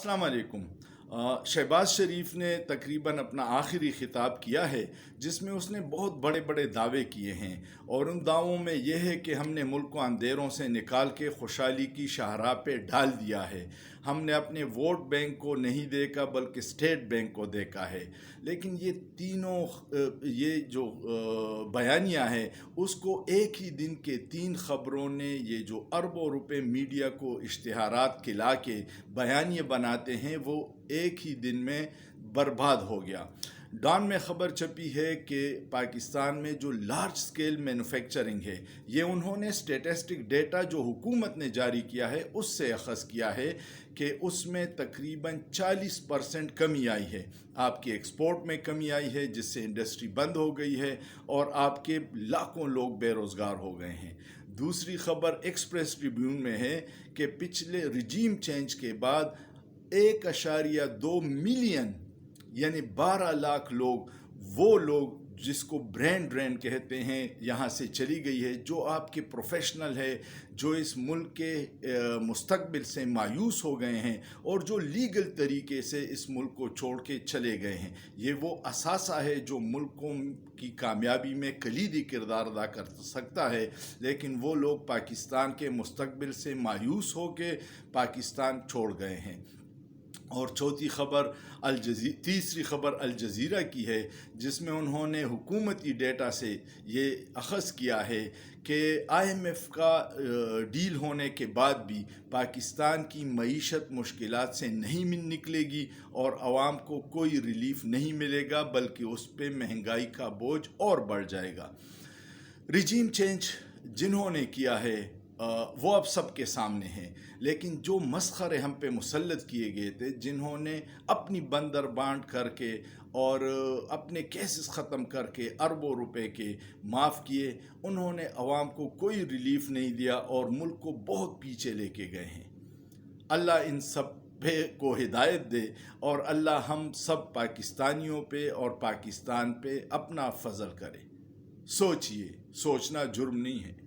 السلام علیکم۔ شہباز شریف نے تقریباً اپنا آخری خطاب کیا ہے جس میں اس نے بہت بڑے بڑے دعوے کیے ہیں، اور ان دعووں میں یہ ہے کہ ہم نے ملک کو اندھیروں سے نکال کے خوشحالی کی شاہراہ پہ ڈال دیا ہے، ہم نے اپنے ووٹ بینک کو نہیں دیکھا بلکہ اسٹیٹ بینک کو دیکھا ہے۔ لیکن یہ تینوں یہ جو بیانیہ ہے اس کو ایک ہی دن کے تین خبروں نے، یہ جو اربوں روپے میڈیا کو اشتہارات کھلا کے بیانیے بناتے ہیں، وہ ایک ہی دن میں برباد ہو گیا۔ ڈان میں خبر چھپی ہے کہ پاکستان میں جو لارج سکیل مینوفیکچرنگ ہے، یہ انہوں نے سٹیٹسٹک ڈیٹا جو حکومت نے جاری کیا ہے اس سے اخذ کیا ہے کہ اس میں تقریباً 40% کمی آئی ہے۔ آپ کے ایکسپورٹ میں کمی آئی ہے جس سے انڈسٹری بند ہو گئی ہے اور آپ کے لاکھوں لوگ بے روزگار ہو گئے ہیں۔ دوسری خبر ایکسپریس ٹریبیون میں ہے کہ پچھلے رجیم چینج کے بعد 1.2 ملین یعنی 12 لاکھ لوگ، وہ لوگ جس کو برین ڈرین کہتے ہیں، یہاں سے چلی گئی ہے، جو آپ کے پروفیشنل ہے، جو اس ملک کے مستقبل سے مایوس ہو گئے ہیں اور جو لیگل طریقے سے اس ملک کو چھوڑ کے چلے گئے ہیں۔ یہ وہ اثاثہ ہے جو ملکوں کی کامیابی میں کلیدی کردار ادا کر سکتا ہے، لیکن وہ لوگ پاکستان کے مستقبل سے مایوس ہو کے پاکستان چھوڑ گئے ہیں۔ اور تیسری خبر الجزیرہ کی ہے جس میں انہوں نے حکومتی ڈیٹا سے یہ اخذ کیا ہے کہ IMF کا ڈیل ہونے کے بعد بھی پاکستان کی معیشت مشکلات سے نہیں نکلے گی اور عوام کو کوئی ریلیف نہیں ملے گا، بلکہ اس پہ مہنگائی کا بوجھ اور بڑھ جائے گا۔ رجیم چینج جنہوں نے کیا ہے وہ اب سب کے سامنے ہیں، لیکن جو مسخرے ہم پہ مسلط کیے گئے تھے، جنہوں نے اپنی بندر بانٹ کر کے اور اپنے کیسز ختم کر کے اربوں روپے کے معاف کیے، انہوں نے عوام کو کوئی ریلیف نہیں دیا اور ملک کو بہت پیچھے لے کے گئے ہیں۔ اللہ ان سب کو ہدایت دے اور اللہ ہم سب پاکستانیوں پہ اور پاکستان پہ اپنا فضل کرے۔ سوچئے، سوچنا جرم نہیں ہے۔